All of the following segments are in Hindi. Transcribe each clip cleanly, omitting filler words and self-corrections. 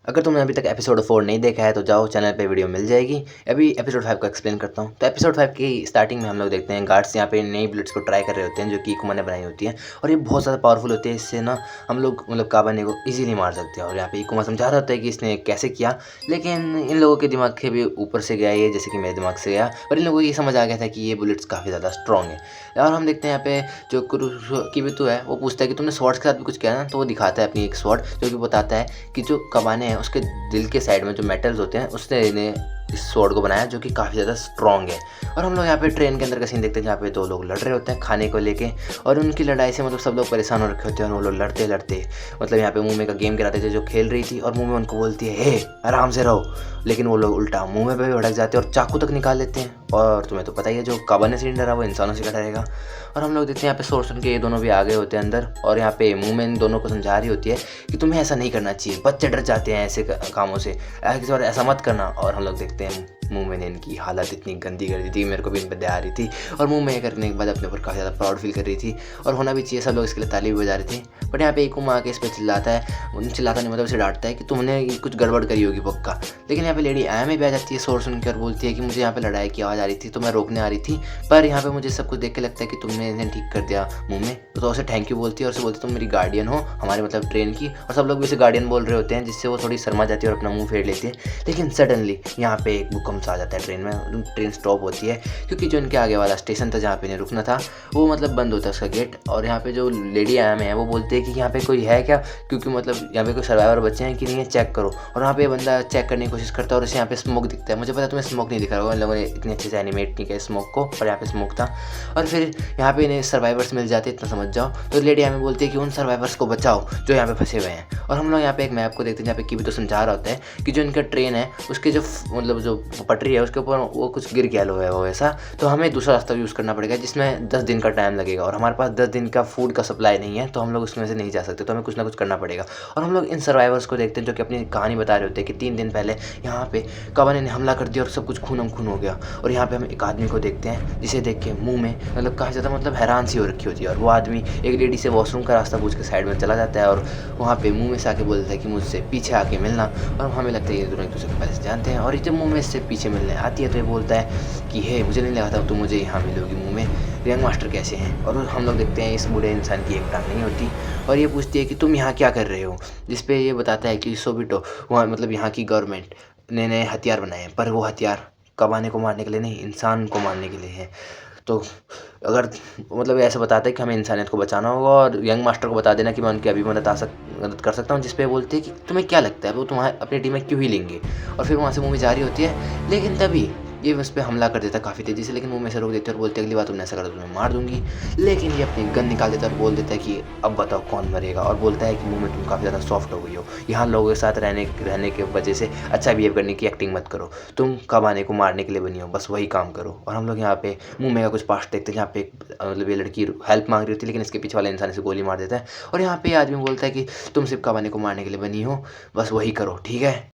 अगर तुमने अभी तक एपिसोड 4 नहीं देखा है तो जाओ, चैनल पे वीडियो मिल जाएगी। अभी एपिसोड 5 को एक्सप्लेन करता हूँ। तो एपिसोड 5 की स्टार्टिंग में हम लोग देखते हैं गार्ड्स यहाँ पे नई बुलेट्स को ट्राई कर रहे होते हैं जो कि इकुमा ने बनाई होती है, और ये बहुत ज़्यादा पावरफुल होती है। इससे ना हम लोग काबाने को इजीली मार सकते हैं। और यहाँ पे इकुमा समझा रहा होता है कि इसने कैसे किया, लेकिन इन लोगों के दिमाग के भी ऊपर से गया ये, जैसे कि मेरे दिमाग से गया। पर इन लोगों को ये समझ आ गया था कि ये बुलेट्स काफ़ी ज़्यादा स्ट्रॉन्ग है। और हम देखते हैं यहाँ पे जो किबितु है वो पूछता है कि तुमने स्वॉर्ड्स के साथ भी कुछ किया ना, तो वो दिखाता है अपनी एक स्वॉर्ड जो कि बताता है कि जो कबाने हैं उसके दिल के साइड में जो मेटल्स होते हैं उसने इन्हें इस स्वॉर्ड को बनाया जो कि काफ़ी ज़्यादा स्ट्रॉन्ग है। और हम लोग यहाँ पे ट्रेन के अंदर का सीन देखते हैं जहाँ पे दो लोग लड़ रहे होते हैं खाने को लेके, और उनकी लड़ाई से सब लोग परेशान हो रखे होते हैं। और वो लोग लड़ते लड़ते यहाँ पे मुँह में का गेम कराते थे जो खेल रही थी, और मुँह में उनको बोलती है हे आराम से रहो, लेकिन वो लोग उल्टा मुँह में भी भड़क जाते हैं और चाकू तक निकाल लेते हैं। और तुम्हें तो पता ही है जो काबाने से डरा वो इंसानों से डरेगा। और हम लोग देखते हैं यहाँ पे सोर्स के ये दोनों भी आ गए होते हैं अंदर, और यहाँ पे मुँह में इन दोनों को समझा रही होती है कि तुम्हें ऐसा नहीं करना चाहिए, बच्चे डर जाते हैं ऐसे कामों से, किसी बार ऐसा मत करना। और हम लोग देखते हैं मुंह में इनकी हालत इतनी गंदी कर दी थी, मेरे को भी इन पर दया आ रही थी, और मुंह में करने के बाद अपने ऊपर काफ़ी ज़्यादा प्राउड फील कर रही थी, और होना भी चाहिए। सब लोग इसके लिए ताली भी बजा रहे थे। बट यहाँ पे इकुमा आके इस पर चिल्लाता है, चिल्लाता नहीं मतलब उसे डांटता है कि तुमने कुछ गड़बड़ करी होगी पक्का। लेकिन यहाँ पे लेडी आया भी आ जाती है शोर सुन के, और बोलती है कि मुझे यहाँ पे लड़ाई की आवाज़ आ रही थी तो मैं रोकने आ रही थी, पर यहाँ पे मुझे सब कुछ देख के लगता है कि तुमने इन्हें ठीक कर दिया मुँह में। तो उसे थैंक यू बोलती है, और उसे बोलती है तुम मेरी गार्डियन हो हमारे ट्रेन की। और सब लोग भी उसे गार्डियन बोल रहे होते हैं, जिससे वो थोड़ी शर्मा जाती है और अपना मुँह फेर लेती है। लेकिन सडनली यहाँ पे एक भूकंप सा आ जाता है ट्रेन में, ट्रेन स्टॉप होती है, क्योंकि जो इनके आगे वाला स्टेशन था जहाँ पे इन्हें रुकना था वो बंद होता है उसका गेट। और यहाँ पे जो लेडी आया में है वो बोलते हैं कि यहाँ पे कोई है क्या, क्योंकि यहाँ पे कोई सर्वाइवर बचे हैं कि नहीं है, चेक करो। और यहाँ पे बंदा चेक करने की कोशिश करता है, और इसे यहाँ पे स्मोक दिखता है। मुझे पता तुम्हें स्मोक नहीं दिखा होगा, इन लोगों ने इतने अच्छे से एनिमेट नहीं किया स्मोक को, पर यहाँ पे स्मोक था। और फिर यहाँ पे इन्हें सर्वाइवर्स मिल जाते, इतना समझ जाओ। तो लेडी हमें बोलती है कि उन सर्वाइवर्स को बचाओ जो यहाँ पे फंसे हुए हैं। और हम लोग यहाँ पे एक मैप को देखते हैं जहाँ पे किबितो समझा रहा होता है कि जो इनका ट्रेन है उसके जो जो पटरी है उसके ऊपर वो कुछ गिर गया है वो ऐसा, तो हमें दूसरा रास्ता यूज़ करना पड़ेगा जिसमें 10 दिन का टाइम लगेगा, और हमारे पास 10 दिन का फूड का सप्लाई नहीं है, तो हम लोग उसमें से नहीं जा सकते, तो हमें कुछ ना कुछ करना पड़ेगा। और हम लोग इन सर्वाइवर्स को देखते हैं जो कि अपनी कहानी बता रहे होते हैं कि 3 दिन पहले यहाँ पे काबाने ने हमला कर दिया और सब कुछ खूनम खून हो गया। और यहाँ पे हम एक आदमी को देखते हैं जिसे देख के मुँह में काफ़ी ज़्यादा हैरान सी हो रखी होती है, और वो आदमी एक लेडी से वॉशरूम का रास्ता पूछ के साइड में चला जाता है, और वहाँ पे मुँह में से आके बोलता है कि मुझसे पीछे आके मिलना। और हमें लगता है ये दोनों एक दूसरे को पहले से जानते हैं, और जब मुँह में से पीछे मिलने आती है तो ये बोलता है कि हे मुझे नहीं लगा था तुम मुझे यहाँ मिलोगी मुँह में, यंग मास्टर कैसे हैं। और हम लोग देखते हैं इस बूढ़े इंसान की एक टांग नहीं होती, और ये पूछती है कि तुम यहाँ क्या कर रहे हो, जिस पे ये बताता है कि सोबिटो वहाँ यहाँ की गवर्नमेंट ने नए हथियार बनाए हैं, पर वो हथियार कबाने को मारने के लिए नहीं, इंसान को मारने के लिए है। तो अगर ऐसे बताता है कि हमें इंसानियत को बचाना होगा, और यंग मास्टर को बता देना कि मैं उनकी अभी मदद कर सकता हूँ, जिस पे बोलते हैं कि तुम्हें क्या लगता है वो तुम्हारे अपनी टीम में क्यों ही लेंगे। और फिर वहाँ से मूवी जारी होती है, लेकिन तभी ये उस पर हमला कर देता है काफ़ी तेज़ी से, लेकिन मुँह में से रोक देते हैं और बोलते हैं अगली बार तुमने ऐसा करा तो तुम्हें मार दूंगी। लेकिन ये अपनी गन निकाल देता है और बोल देता है कि अब बताओ कौन मरेगा, और बोलता है कि मुँह में तुम काफ़ी ज़्यादा सॉफ्ट हो गई हो, यहाँ लोगों के साथ रहने के वजह से अच्छा बिहेव करने की एक्टिंग मत करो, तुम कबाने को मारने के लिए बनी हो, बस वही काम करो। और हम लोग यहाँ पे मुँह में का कुछ पास्ट देखते हैं जहाँ पे ये लड़की हेल्प मांग रही होती है, लेकिन इसके पीछे वाले इंसान से गोली मार देता है। और यहाँ पे आदमी बोलता है कि तुम सिर्फ कबाने को मारने के लिए बनी हो, बस वही करो, ठीक है।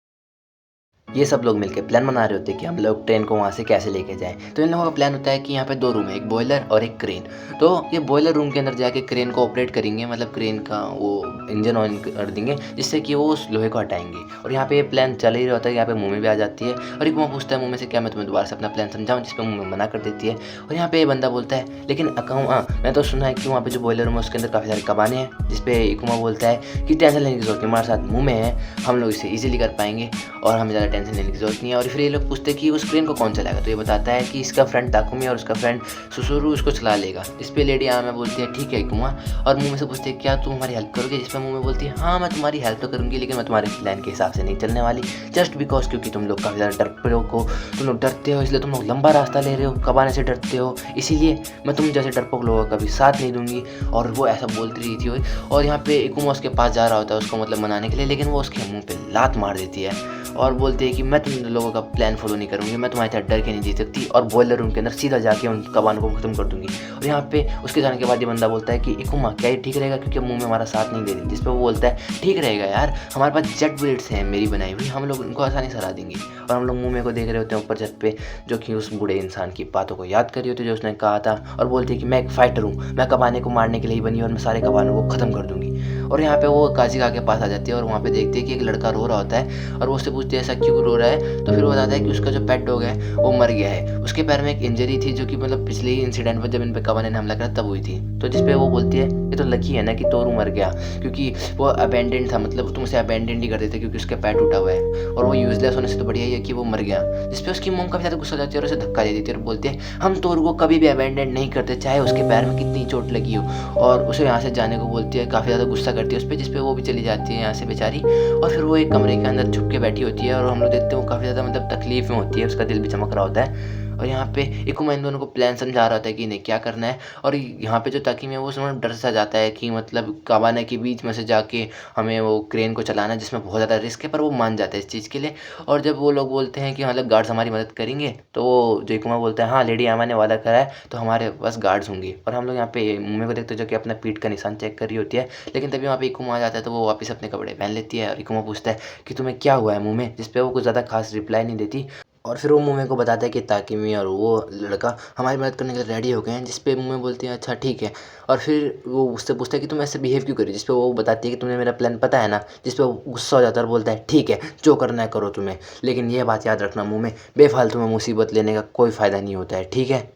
ये सब लोग मिलकर प्लान बना रहे होते हैं कि हम लोग ट्रेन को वहाँ से कैसे लेके जाएं। तो इन लोगों का प्लान होता है कि यहाँ पे 2 रूम है, एक बॉयलर और एक क्रेन। तो ये बॉयलर रूम के अंदर जाके क्रेन को ऑपरेट करेंगे, क्रेन का वो इंजन ऑन कर देंगे जिससे कि वो उस लोहे को हटाएंगे। और यहाँ पे ये प्लान चल ही रहा होता है, यहाँ पे मुँह में भी आ जाती है, और एक मुँह पूछता है मुँह में से क्या मैं तुम्हें दोबारा से अपना प्लान समझाऊँ, जिस पर मुँह में मना कर देती है। और यहाँ पे ये बंदा बोलता है लेकिन मैं तो सुना है कि वहाँ पे जो बॉयलर रूम है उसके अंदर काफ़ी सारे कबाने हैं, जिस पे इकुमा बोलता है कि टेंशन लेने की जरूरत नहीं, हमारे साथ मुँह में है, हम लोग इसे ईजिली कर पाएंगे और हमें ज़्यादा टेंशन लेने की जरूरत नहीं है। और फिर ये लोग पूछते हैं कि उस क्रेन को कौन चलाएगा, तो ये बताता है कि इसका फ्रेंड ताकुमी और उसका फ्रेंड सुसुरु उसको चला लेगा। इस पे लेडी में बोलती है ठीक है इकुमा, और मुँह में से पूछते हैं क्या तुम हमारी हेल्प करोगे, जिस पर मुँह में बोलती है हाँ मैं तुम्हारी हेल्प तो करूँगी, लेकिन मैं तुम्हारे प्लान के हिसाब से नहीं चलने वाली, जस्ट बिकॉज क्योंकि तुम लोग काफ़ी ज़्यादा तुम लोग डरते हो, इसलिए तुम लोग लंबा रास्ता ले रहे हो, कबाने से डरते हो, इसीलिए मैं तुम जैसे डरपोक लोगों का कभी साथ नहीं दूंगी। और वो ऐसा बोलती रही थी। और यहाँ पे इकुमा उसके पास जा रहा होता है उसको मनाने के लिए, लेकिन वो उसके मुँह पे लात मार देती है और बोलती है कि मैं तुम लोगों का प्लान फॉलो नहीं करूँगी, मैं तुम्हारे साथ डर के नहीं जी सकती, और बॉयलर रूम के अंदर सीधा जाके उन कबानों को खत्म कर दूंगी। और यहाँ पे उसके जाने के बाद ये बंदा बोलता है कि इकुमा क्या ये ठीक रहेगा, क्योंकि मुंह में हमारा साथ नहीं दे रही, जिस पर वो बोलता है ठीक रहेगा यार, हमारे पास जेट बुलेट्स हैं मेरी बनाई हुई, हम लोग उनको आसानी से हरा देंगे। और हम लोग मुँह में को देख रहे होते हैं ऊपर छत पे, जो कि उस बूढ़े इंसान की बातों को याद कर रही होती है जो उसने कहा था, और बोलती है कि मैं एक फाइटर हूँ, मैं कबाने को मारने के लिए ही बनी और मैं सारे कबानों को ख़त्म कर दूंगी। और यहाँ पे वो काशिका के पास आ जाती है और वहाँ पे देखती है कि एक लड़का रो रहा होता है और वो उससे पूछती है ऐसा क्यों रो रहा है। तो फिर वो बताता है कि उसका जो पेट डॉग है वो मर गया है। उसके पैर में एक इंजरी थी जो कि मतलब पिछले ही इंसिडेंट में जब इन पे कवाने ने हमला करा तब हुई थी। तो जिसपे वो बोलती है ये तो लकी है ना कि तोरू मर गया, क्योंकि वो अबेंडेंड था, मतलब तुम उसे अबेंडेंड ही कर देते क्योंकि उसका पैर टूटा हुआ है और वो यूजलेस होने से तो बढ़िया ही है कि वो मर गया। जिसपे उसकी मॉम काफी ज्यादा गुस्सा हो जाती है और उसे धक्का दे देती है और बोलती है हम तोरू को कभी भी अबेंडेंड नहीं करते चाहे उसके पैर में कितनी चोट लगी हो, और उसे यहाँ से जाने को बोलती है। काफ़ी ज़्यादा गुस्सा करती है उस पर, जिसपे वो भी चली जाती है यहाँ से बेचारी। और फिर वो एक कमरे के अंदर छुप के बैठी होती है और हम लोग देखते हैं वो काफ़ी ज़्यादा मतलब तकलीफ में होती है, उसका दिल भी चमक रहा होता है। और यहाँ पे इकुमा इन दोनों को प्लान समझा रहा होता है कि इन्हें क्या करना है। और यहाँ पे जो ताकीम है वो उसमें डर सा जाता है कि मतलब काबाना के बीच में से जाके हमें वो क्रेन को चलाना है जिसमें बहुत ज़्यादा रिस्क है, पर वो मान जाता है इस चीज़ के लिए। और जब वो लोग बोलते हैं कि मतलब गार्ड्स हमारी मदद करेंगे, तो वो जो इकुमा बोलता है हाँ लेडी आमा ने वादा करा है तो हमारे पास गार्ड्स होंगे। और हम लोग यहाँ पे मुम्मे को देखते हैं जो कि अपना पीठ का निशान चेक कर रही होती है, लेकिन तभी वहाँ पे इकुमा आ जाता है तो वो वापस अपने कपड़े पहन लेती है। और इकुमा पूछता है कि तुम्हें क्या हुआ है मुम्मे, जिस पे वो कुछ ज़्यादा खास रिप्लाई नहीं देती। और फिर वो मुम्मे को बताता है कि ताकिमी और वो लड़का हमारी मदद करने के लिए रेडी हो गए हैं, जिस पे मुम्मे बोलती है अच्छा ठीक है। और फिर वो उससे पूछता है कि तुम ऐसे बिहेव क्यों करी, जिस पे वो बताती है कि तुम्हें मेरा प्लान पता है ना, जिस पे वो गुस्सा हो जाता है और बोलता है ठीक है जो करना है करो तुम्हें, लेकिन ये बात याद रखना मुम्मे, बेफालतू में मुसीबत लेने का कोई फ़ायदा नहीं होता है, ठीक है।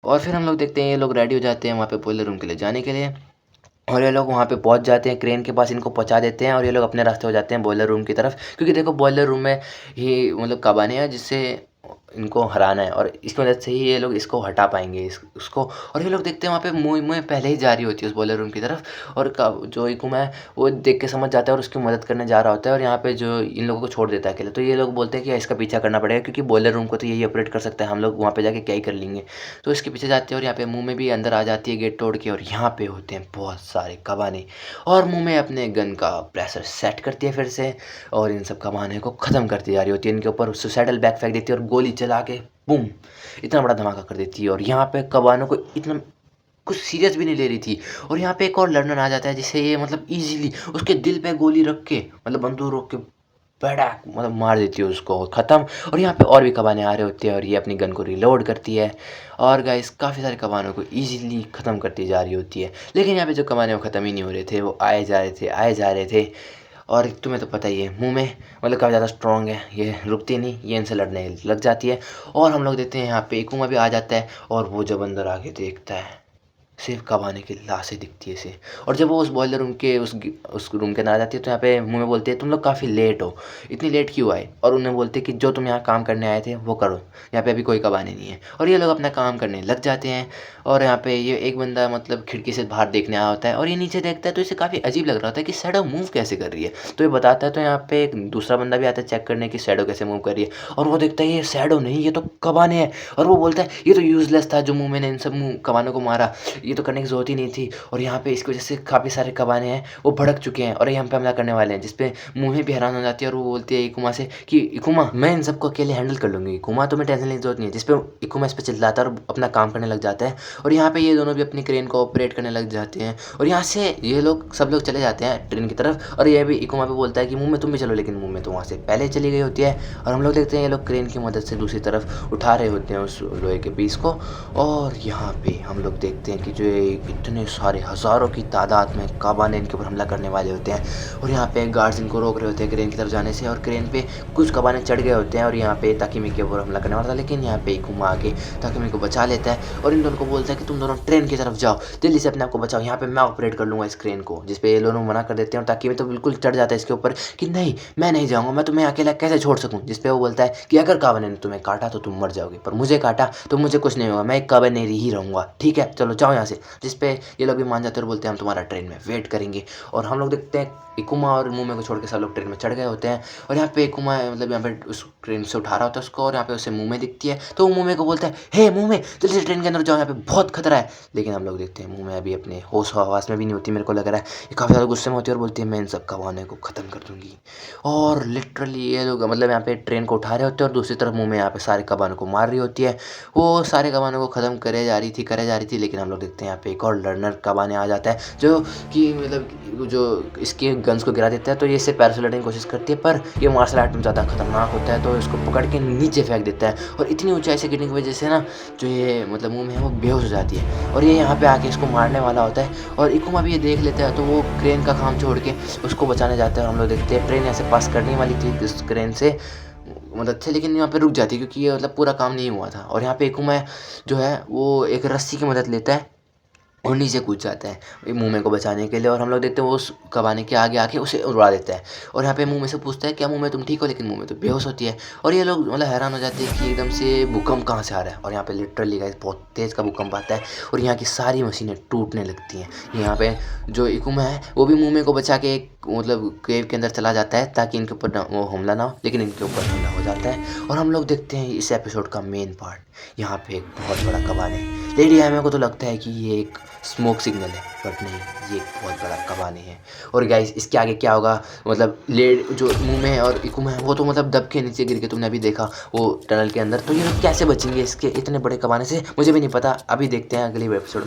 और फिर हम लोग देखते हैं ये लोग रेडी हो जाते हैं वहाँ पे बॉयलर रूम के लिए जाने के लिए। और ये लोग वहाँ पे पहुँच जाते हैं, क्रेन के पास इनको पहुँचा देते हैं और ये लोग अपने रास्ते हो जाते हैं बॉयलर रूम की तरफ, क्योंकि देखो बॉयलर रूम में ही मतलब काबाने हैं जिससे इनको हराना है और इसकी मदद से ही ये लोग इसको हटा पाएंगे उसको। और ये लोग देखते हैं वहाँ पे मुँह मुँह पहले ही जा रही होती है उस बॉयलर रूम की तरफ। और जो इकुमा है वो देख के समझ जाता है और उसकी मदद करने जा रहा होता है और यहाँ पे जो इन लोगों को छोड़ देता है अकेले। तो ये लोग बोलते हैं कि इसका पीछा करना पड़ेगा क्योंकि बॉयलर रूम को तो यही ऑपरेट कर सकता है, हम लोग वहाँ पे जाके क्या ही कर लेंगे। तो इसके पीछे जाते हैं और यहाँ पे मुँह में भी अंदर आ जाती है गेट तोड़ के, और यहाँ पे होते हैं बहुत सारे कबाने। और मुँह में अपने गन का प्रेशर सेट करती है फिर से और इन सब कबाने को ख़त्म करती जा रही होती है। इनके ऊपर सुसाइडल बैग फेंक देती है और गोली चला के बूम इतना बड़ा धमाका कर देती है। और यहाँ पे कबानों को इतना कुछ सीरियस भी नहीं ले रही थी। और यहाँ पे एक और लर्नर आ जाता है जिससे ये मतलब इजीली उसके दिल पे गोली रख के मतलब बंदूक रोक के बड़ा मतलब मार देती है उसको, ख़त्म। और यहाँ पे और भी कबाने आ रहे होते हैं और ये अपनी गन को रिलोड करती है और गाइस काफ़ी सारे कबानों को इजीली ख़त्म करती जा रही होती है। लेकिन यहाँ पे जो कबाने वो ख़त्म ही नहीं हो रहे थे, वो आए जा रहे थे आए जा रहे थे। और तुम्हें तो पता ही है मुँह में मतलब काफ़ी ज़्यादा स्ट्रॉन्ग है, ये रुकती नहीं, ये इनसे लड़ने लग जाती है। और हम लोग देखते हैं यहाँ पे इकुमा भी आ जाता है और वो जब अंदर आके देखता है सिर्फ कबाने की लाशें दिखती है इसे। और जब वो उस बॉयलर रूम के उस रूम के अंदर आ जाती है तो यहाँ पे मुँह में बोलती है तुम लोग काफ़ी लेट हो, इतनी लेट क्यों आए। और उन्हें बोलते हैं कि जो तुम यहाँ काम करने आए थे वो करो, यहाँ पे अभी कोई कबाने नहीं है। और ये लोग अपना काम करने लग जाते हैं। और यहाँ पे ये एक बंदा मतलब खिड़की से बाहर देखने आया होता है और ये नीचे देखता है तो इसे काफ़ी अजीब लग रहा होता है कि शैडो मूव कैसे कर रही है। तो ये बताता है तो यहाँ पे एक दूसरा बंदा भी आता है चेक करने की शैडो कैसे मूव कर रही है। और वो देखता है ये शैडो नहीं ये तो कबाने हैं। और वो बोलता है ये तो यूजलेस था जो मुँह में ने इन सब मुँह कबानों को मारा, ये तो करने की ज़रूरत ही नहीं थी। और यहाँ पे इसकी वजह से काफ़ी सारे कबाने हैं वो भड़क चुके हैं और ये हम पे हमला करने वाले हैं, जिसपे मुँह भी हैरान हो जाती है और वो बोलती है इकुमा से कि इकुमा मैं इन सबको अकेले हैंडल कर लूँगी, इकुमा तुम्हें टेंशन लेने की जरूरत नहीं है। जिसपे इकुमा इस पर चिल्लाता है और अपना काम करने लग जाता है। और यहाँ पे ये दोनों भी अपनी क्रेन को ऑपरेट करने लग जाते हैं और यहाँ से ये लोग सब लोग चले जाते हैं ट्रेन की तरफ। और ये भी इकुमा भी बोलता है कि मुँह में तुम भी चलो, लेकिन मुँह में तो वहाँ से पहले चली गई होती है। और हम लोग देखते हैं ये लोग क्रेन की मदद से दूसरी तरफ उठा रहे होते हैं उस लोहे के पीस को। और यहाँ पे हम लोग देखते हैं कि जो इतने सारे हज़ारों की तादाद में कबाने इनके ऊपर हमला करने वाले होते हैं। और यहाँ पे गार्ड्स इनको रोक रहे होते हैं क्रेन की तरफ जाने से। और क्रेन पे कुछ कबाने चढ़ गए होते हैं और यहाँ पे ताकिमी के ऊपर हमला करने वाला था, लेकिन यहाँ पे इकुमा आके ताकिमी को बचा लेता है और इन दोनों को बोलता है कि तुम दोनों ट्रेन की तरफ जाओ, जल्दी से अपने आप को बचाओ, यहाँ पे मैं ऑपरेट कर लूँगा इस क्रेन को। जिस पे ये दोनों मना कर देते हैं और ताकिमी तो बिल्कुल चढ़ जाता है इसके ऊपर कि नहीं मैं नहीं जाऊँगा, मैं तुम्हें अकेला कैसे छोड़ सकूँ। जिस पे वो बोलता है कि अगर काबाने ने तुम्हें काटा तो तुम मर जाओगे, पर मुझे काटा तो मुझे कुछ नहीं होगा, मैं एक काबाने ही रहूँगा, ठीक है चलो जाओ यहाँ से। जिस पे ये लोग भी मान जाते हैं और बोलते हैं हम तुम्हारा ट्रेन में वेट करेंगे। और हम लोग देखते हैं इकुमा और मुम्मे को छोड़ के सब लोग ट्रेन में चढ़ गए होते हैं। और यहाँ पे इकुमा मतलब यहाँ पे उस ट्रेन से उठा रहा होता है उसको और यहाँ पे उसे मुम्मे दिखती है तो वो मुम्मे को बोलता है हे मुम्मे जल्दी से ट्रेन के अंदर जाओ, यहाँ पे बहुत खतरा है। लेकिन हम लोग देखते हैं मुम्मे अभी अपने होश हवास में भी नहीं होती, मेरे को लग रहा है ये काफ़ी ज़्यादा गुस्से में होती है और बोलती है मैं इन सब कबाने को ख़त्म कर दूँगी। और लिटरली ये लोग मतलब यहाँ पे ट्रेन को उठा रहे होते हैं और दूसरी तरफ मुम्मे यहाँ पे सारे कबानों को मार रही होती है। वो सारे कबानों को ख़त्म करे जा रही थी लेकिन हम लोग देखते देखते हैं यहाँ पे एक और लर्नर कबाने आ जाता है जो कि मतलब जो इसके गन्स को गिरा देता है। तो ये इससे पैराशूटिंग की कोशिश करती है, पर ये मार्शल आर्ट में ज़्यादा खतरनाक होता है, तो इसको पकड़ के नीचे फेंक देता है और इतनी ऊंचाई से गिरने की वजह से ना जो ये मतलब मुंह में है वो बेहोश हो जाती है और ये यहाँ पे आके इसको मारने वाला होता है। और इकुमा भी ये देख लेता है, तो वो क्रेन का काम छोड़ के उसको बचाने जाता है और हम लोग देखते हैं ट्रेन ऐसे पास करने वाली थी इस क्रेन से मदद से, लेकिन यहाँ पे रुक जाती है क्योंकि ये मतलब पूरा काम नहीं हुआ था। और यहाँ पे इकुमा जो है वो एक रस्सी की मदद लेता है और नीचे कूद जाता है मुँह को बचाने के लिए। और हम लोग देखते हैं वो उस कबाने के आगे आके उसे उड़ा देता है और यहाँ पे मुँह में से पूछता है क्या मुँह में तुम ठीक हो, लेकिन मुँह में तो बेहोश होती है। और ये लोग मतलब हैरान हो जाते हैं कि एकदम से भूकंप कहाँ से आ रहा है। और यहाँ पे लिटरली गाइस बहुत तेज़ का भूकंप आता है और यहाँ की सारी मशीनें टूटने लगती हैं। यहाँ पे जो इकुमा है वो भी मुँह को बचा के एक मतलब केव के अंदर चला जाता है ताकि इनके ऊपर वो हमला ना हो, लेकिन इनके ऊपर हमला हो जाता है। और हम लोग देखते हैं इस एपिसोड का मेन पार्ट, यहाँ पे एक बहुत बड़ा कबान है। लेडी आयमा को तो लगता है कि ये एक स्मोक सिग्नल है, बट नहीं, ये एक बहुत बड़ा कबाने है। और गाइस इसके आगे क्या होगा, मतलब लेड जो मुंह में और इकुमा है वो तो मतलब दब के नीचे गिर के तुमने अभी देखा वो टनल के अंदर, तो ये लोग कैसे बचेंगे इसके इतने बड़े कबाने से मुझे भी नहीं पता। अभी देखते हैं अगले एपिसोड में।